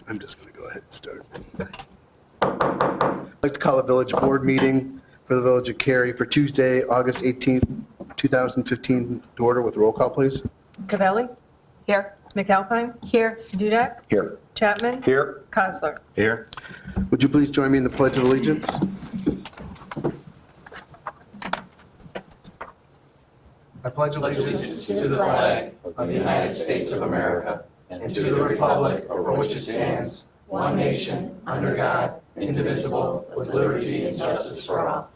I'm just going to go ahead and start. I'd like to call a village board meeting for the village of Cary for Tuesday, August 18th, 2015 to order with roll call, please. Cavelli? Here. McAlpine? Here. Dudek? Here. Chapman? Here. Kozler? Here. Would you please join me in the Pledge of Allegiance? I pledge allegiance to the flag of the United States of America and to the republic for which it stands, one nation, under God, indivisible, with liberty and justice for all.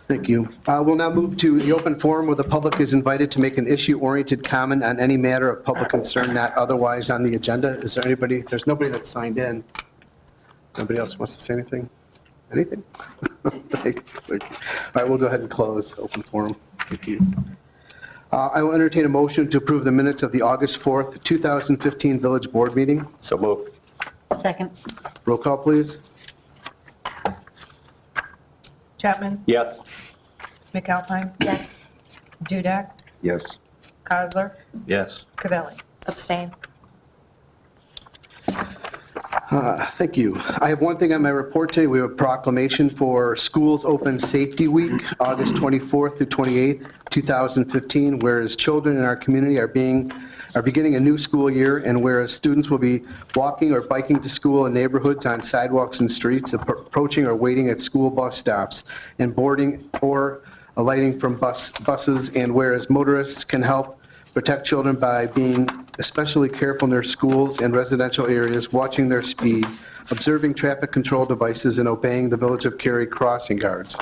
Thank you. We'll now move to the open forum where the public is invited to make an issue-oriented comment on any matter of public concern not otherwise on the agenda. Is there anybody? There's nobody that's signed in. Nobody else wants to say anything? Anything? Thank you. All right, we'll go ahead and close open forum. Thank you. I will entertain a motion to approve the minutes of the August 4th, 2015 Village Board meeting. So moved. Second. Roll call, please. Chapman? Yes. McAlpine? Yes. Dudek? Yes. Kozler? Yes. Cavelli? Abstain. Thank you. I have one thing on my report today. We have a proclamation for Schools Open Safety Week, August 24th through 28th, 2015, whereas children in our community are beginning a new school year, and whereas students will be walking or biking to school in neighborhoods, on sidewalks and streets, approaching or waiting at school bus stops, and boarding or alighting from buses, and whereas motorists can help protect children by being especially careful in their schools and residential areas, watching their speed, observing traffic control devices, and obeying the Village of Cary crossing guards.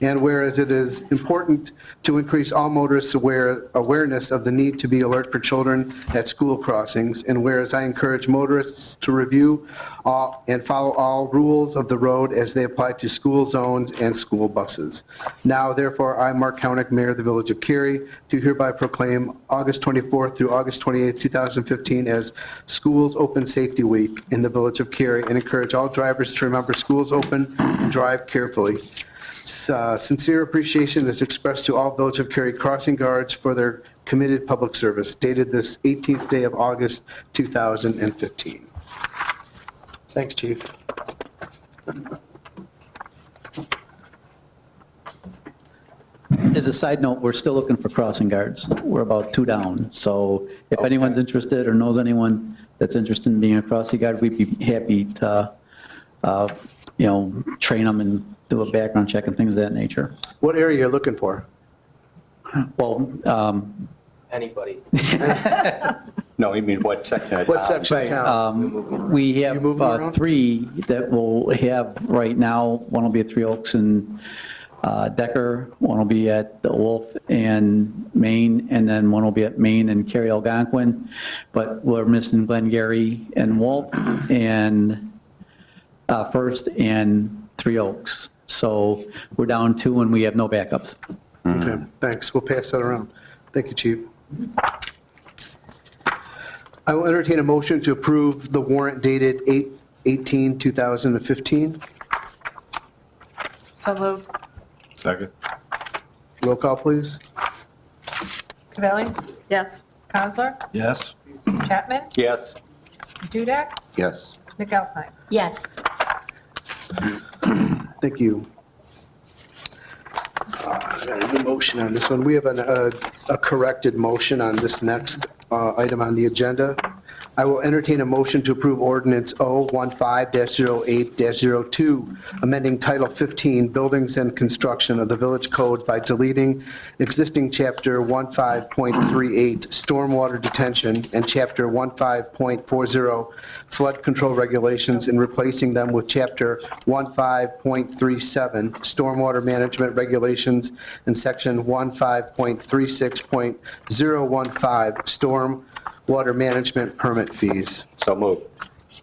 And whereas it is important to increase all motorists' awareness of the need to be alert for children at school crossings, and whereas I encourage motorists to review and follow all rules of the road as they apply to school zones and school buses. Now, therefore, I, Mark Koenig, Mayor of the Village of Cary, do hereby proclaim August 24th through August 28th, 2015 as Schools Open Safety Week in the Village of Cary, and encourage all drivers to remember schools open and drive carefully. Sincere appreciation is expressed to all Village of Cary crossing guards for their committed public service, dated this 18th day of August, 2015. Thanks, Chief. As a side note, we're still looking for crossing guards. We're about 2 down. So if anyone's interested or knows anyone that's interested in being a crossing guard, we'd be happy to, train them and do a background check and things of that nature. What area are you looking for? Well, Anybody. No, you mean what section of What town? section of town? we You have moving around? 3 that we'll have right now. One will be at Three Oaks and Decker, one will be at the Wolf and Maine, and then one will be at Maine and Cary Algonquin. But we're missing Glengarry and Wolf and First and Three Oaks. So we're down 2 and we have no backups. Okay, thanks. We'll pass that around. Thank you, Chief. I will entertain a motion to approve the warrant dated 8/18/2015. So moved. Second. Roll call, please. Cavelli? Yes. Kozler? Yes. Chapman? Yes. Dudek? Yes. McAlpine? Yes. Thank you. The motion on this one, we have a corrected motion on this next item on the agenda. I will entertain a motion to approve ordinance 015-08-02, amending Title 15, Buildings and Construction of the Village Code by deleting existing Chapter 15.38, Stormwater Detention, and Chapter 15.40, Flood Control Regulations, and replacing them with Chapter 15.37, Stormwater Management Regulations, and Section 15.36.015, Storm Water Management Permit Fees. So moved.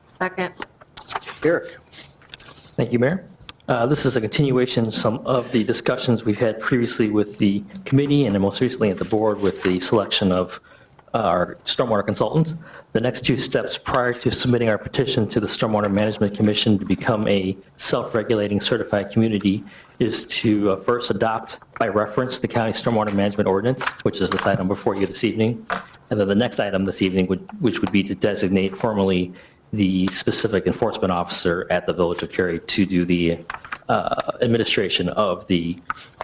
Second. Eric? Thank you, Mayor. This is a continuation of some of the discussions we've had previously with the committee and then most recently at the board with the selection of our stormwater consultant. The next two steps prior to submitting our petition to the Stormwater Management Commission to become a self-regulating certified community is to first adopt by reference the county stormwater management ordinance, which is this item before you this evening. And then the next item this evening, which would be to designate formally the specific enforcement officer at the Village of Cary to do the administration of the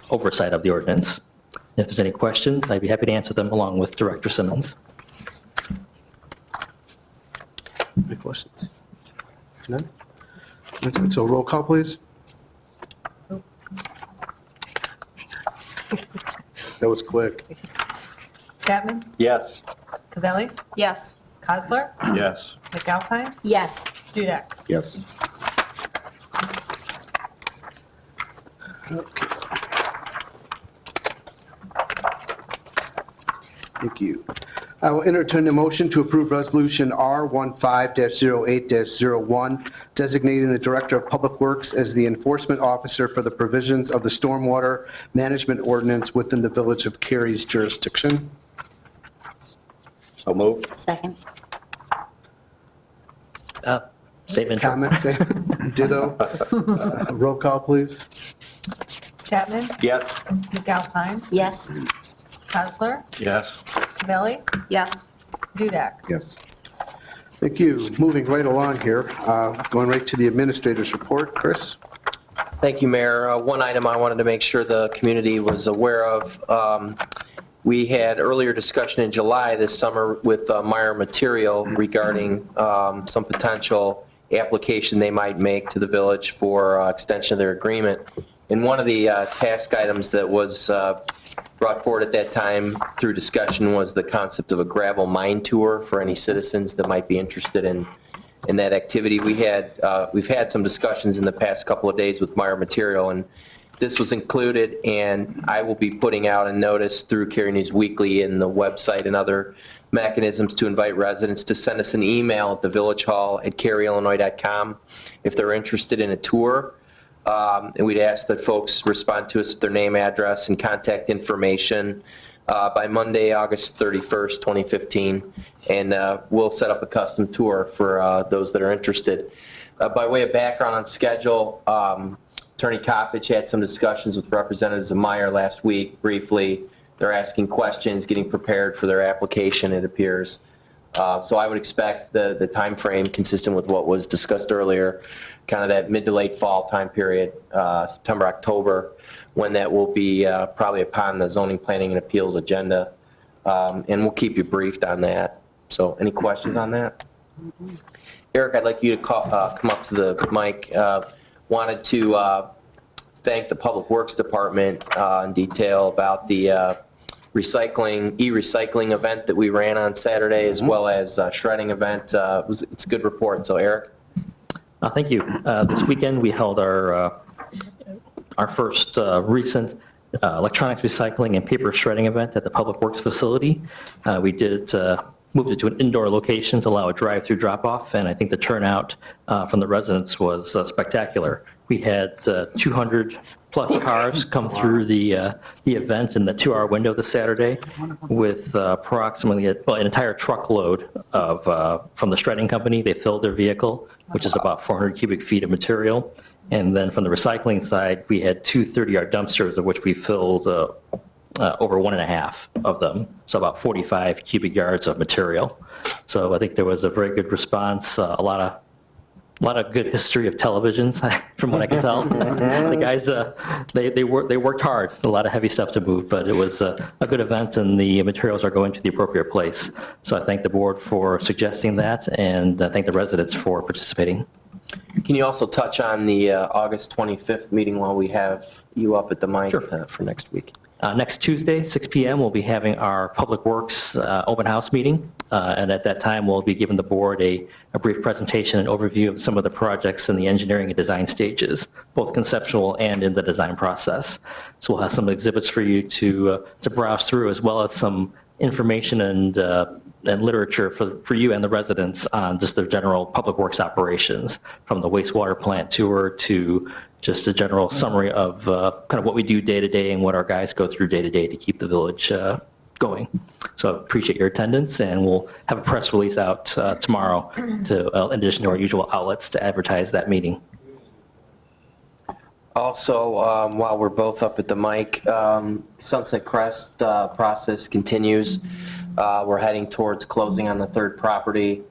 oversight of the ordinance. If there's any questions, I'd be happy to answer them along with Director Simmons. Any questions? None? That's good. So roll call, please. That was quick. Chapman? Yes. Cavelli? Yes. Cosler? Yes. McAlpine? Yes. Dudek? Yes. Okay. Thank you. I will entertain a motion to approve Resolution R15-08-01, designating the Director of Public Works as the enforcement officer for the provisions of the Stormwater Management Ordinance within the Village of Cary's jurisdiction. So moved. Second. Same intro. Comments? Ditto. Roll call, please. Chapman? Yes. McAlpine? Yes. Cosler? Yes. Cavelli? Yes. Dudek? Yes. Thank you. Moving right along here, going right to the administrator's report. Chris? Thank you, Mayor. One item I wanted to make sure the community was aware of. We had earlier discussion in July this summer with Meyer Material regarding some potential application they might make to the village for extension of their agreement. And one of the task items that was brought forward at that time through discussion was the concept of a gravel mine tour for any citizens that might be interested in that activity. We've had some discussions in the past couple of days with Meyer Material, and this was included, and I will be putting out a notice through Cary News Weekly and the website and other mechanisms to invite residents to send us an email at thevillagehall@caryillinois.com if they're interested in a tour. And we'd ask that folks respond to us with their name, address, and contact information by Monday, August 31st, 2015. And we'll set up a custom tour for those that are interested. By way of background on schedule, Attorney Coppage had some discussions with representatives of Meyer last week briefly. They're asking questions, getting prepared for their application, it appears. So I would expect the time frame consistent with what was discussed earlier, kind of that mid to late fall time period, September, October, when that will be probably upon the zoning, planning, and appeals agenda. And we'll keep you briefed on that. So any questions on that? Eric, I'd like you to come up to the mic. Wanted to thank the Public Works Department in detail about the e-recycling event that we ran on Saturday, as well as shredding event. It's a good report. So Eric. Thank you. This weekend, we held our first recent electronics recycling and paper shredding event at the Public Works facility. We moved it to an indoor location to allow a drive-through drop-off, and I think the turnout from the residents was spectacular. We had 200-plus cars come through the event in the 2-hour window this Saturday, with approximately an entire truckload from the shredding company. They filled their vehicle, which is about 400 cubic feet of material. And then from the recycling side, we had 2 30-yard dumpsters, of which we filled over 1.5 of them, so about 45 cubic yards of material. So I think there was a very good response, a lot of good history of televisions, from what I can tell. The guys, they worked hard, a lot of heavy stuff to move, but it was a good event, and the materials are going to the appropriate place. So I thank the board for suggesting that, and I thank the residents for participating. Can you also touch on the August 25th meeting while we have you up at the mic? Sure. For next week? Next Tuesday, 6 p.m., we'll be having our Public Works open house meeting, and at that time, we'll be giving the board a brief presentation and overview of some of the projects in the engineering and design stages, both conceptual and in the design process. So we'll have some exhibits for you to browse through, as well as some information and literature for you and the residents on just the general public works operations, from the wastewater plant tour to just a general summary of kind of what we do day to day and what our guys go through day to day to keep the village going. So I appreciate your attendance, and we'll have a press release out tomorrow in addition to our usual outlets to advertise that meeting. Also, while we're both up at the mic, Sunset Crest process continues. We're heading towards closing on the third property.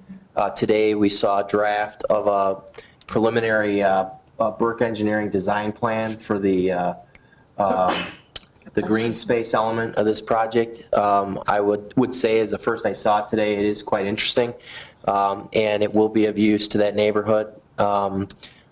Today, we saw a draft of a preliminary Burke Engineering design plan for the green space element of this project. I would say, as the first I saw it today, it is quite interesting, and it will be of use to that neighborhood,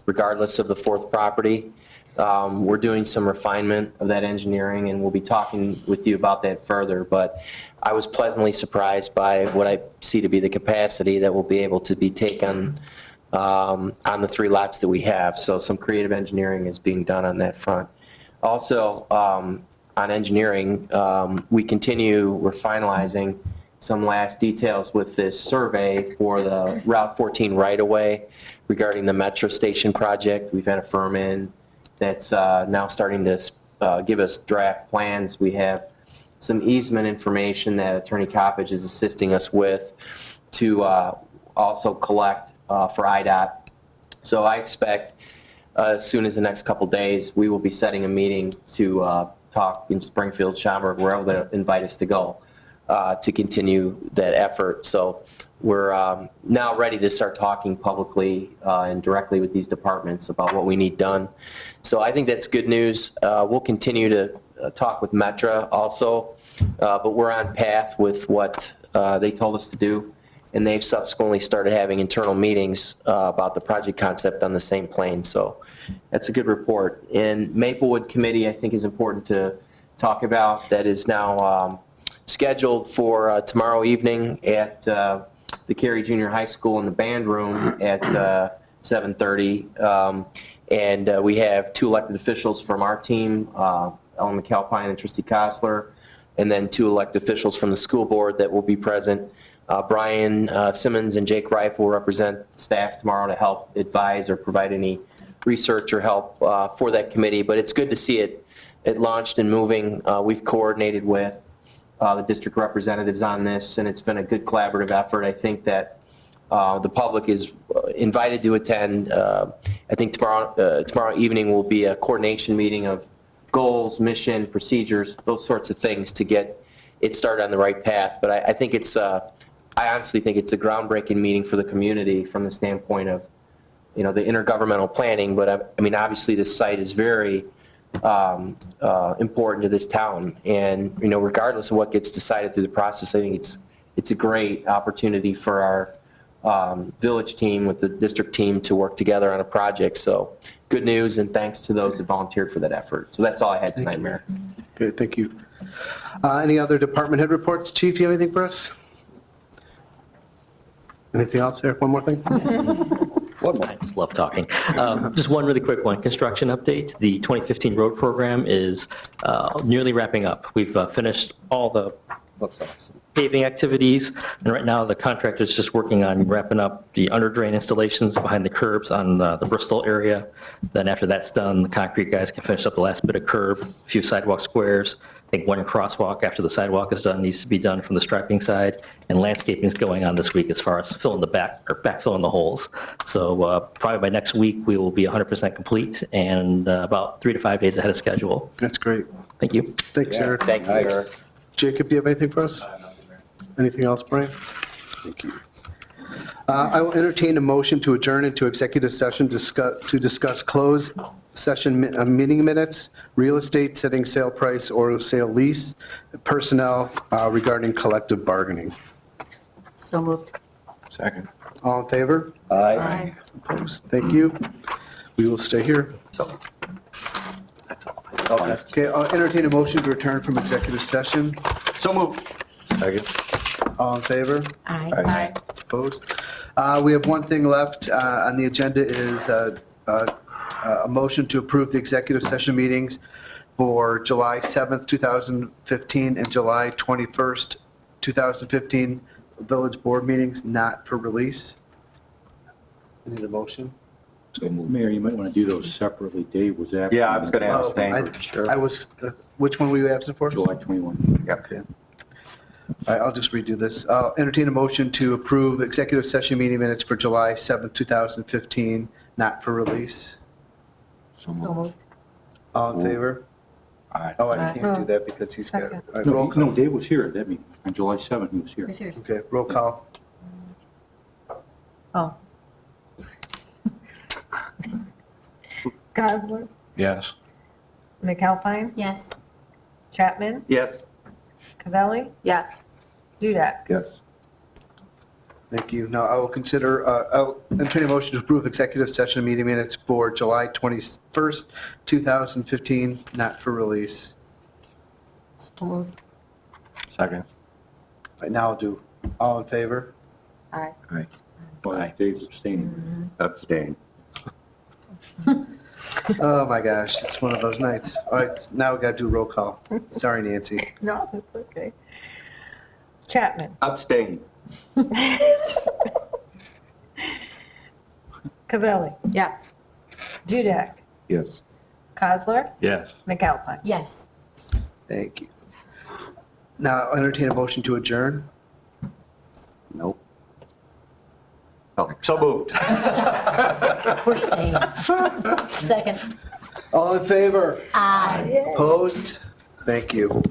regardless of the fourth property. We're doing some refinement of that engineering, and we'll be talking with you about that further. But I was pleasantly surprised by what I see to be the capacity that will be able to be taken on the 3 lots that we have. So some creative engineering is being done on that front. Also, on engineering, we're finalizing some last details with this survey for the Route 14 right-of-way regarding the Metro Station project. We've had a firm in that's now starting to give us draft plans. We have some easement information that Attorney Coppage is assisting us with to also collect for IDOT. So I expect as soon as the next couple days, we will be setting a meeting to talk in Springfield, Schaumburg, wherever they invite us to go, to continue that effort. So we're now ready to start talking publicly and directly with these departments about what we need done. So I think that's good news. We'll continue to talk with Metra also, but we're on path with what they told us to do, and they've subsequently started having internal meetings about the project concept on the same plane. So that's a good report. And Maplewood Committee, I think, is important to talk about. That is now scheduled for tomorrow evening at the Cary Junior High School in the band room at 7:30. And we have 2 elected officials from our team, Ellen McAlpine and Trustee Kostler, and then 2 elected officials from the school board that will be present. Brian Simmons and Jake Reif will represent staff tomorrow to help advise or provide any research or help for that committee. But it's good to see it launched and moving. We've coordinated with the district representatives on this, and it's been a good collaborative effort. I think that the public is invited to attend. I think tomorrow evening will be a coordination meeting of goals, mission, procedures, those sorts of things to get it started on the right path. But I think I honestly think it's a groundbreaking meeting for the community from the standpoint of, the intergovernmental planning. But I mean, obviously, this site is very important to this town, and regardless of what gets decided through the process, I think it's a great opportunity for our village team with the district team to work together on a project. So good news, and thanks to those that volunteered for that effort. So that's all I had tonight, Mayor. Okay, thank you. Any other department head reports? Chief, you have anything for us? Anything else, Eric? One more thing? I just love talking. Just one really quick one. Construction update. The 2015 road program is nearly wrapping up. We've finished all the paving activities, and right now the contractor is just working on wrapping up the under drain installations behind the curbs on the Bristol area. Then after that's done, the concrete guys can finish up the last bit of curb, a few sidewalk squares. I think one crosswalk after the sidewalk is done needs to be done from the striping side, and landscaping is going on this week as far as backfilling the holes. So probably by next week we will be 100% complete and about 3 to 5 days ahead of schedule. That's great. Thank you. Thanks, Eric. Thank you, Eric. Jacob, do you have anything for us? Anything else, Brian? Thank you. I will entertain a motion to adjourn into executive session to discuss closed session meeting minutes, real estate, setting sale price or sale lease, personnel regarding collective bargaining. So moved. Second. All in favor? Aye. Opposed? Thank you. We will stay here. Okay, I'll entertain a motion to return from executive session. So moved. Second. All in favor? Aye. Opposed? We have one thing left on the agenda is a motion to approve the executive session meetings for July 7th, 2015 and July 21st, 2015 village board meetings, not for release. Need a motion? Mayor, you might want to do those separately. Dave was absent. Yeah, I was going to ask. Oh, I was, which one were you absent for? July 21. Yep. Okay. All right, I'll just redo this. I'll entertain a motion to approve executive session meeting minutes for July 7th, 2015, not for release. So moved. All in favor? Aye. Oh, I can't do that because he's got, Second. all right, No, roll call. no, Dave was here at that meeting. On July 7th, he was here. Who's yours? Okay, roll call. Oh. Cosler, Yes. McAlpine, Yes. Chapman, Yes. Cavelli, Yes. Dudak. Yes. Thank you. Now, I will consider, I'll entertain a motion to approve executive session meeting minutes for July 21st, 2015, not for release. So moved. Second. Right now, I'll do all in favor? Aye. Aye. Well, Aye. Dave's abstaining. Abstain. Oh, my gosh, it's one of those nights. All right, now we got to do roll call. Sorry, Nancy. No, that's okay. Chapman, Abstain. Cavelli, Yes. Dudak, Yes. Cosler, Yes. McAlpine. Yes. Thank you. Now, I'll entertain a motion to adjourn. Nope. Oh, so moved. We're staying. Second. All in favor? Aye. Opposed? Thank you.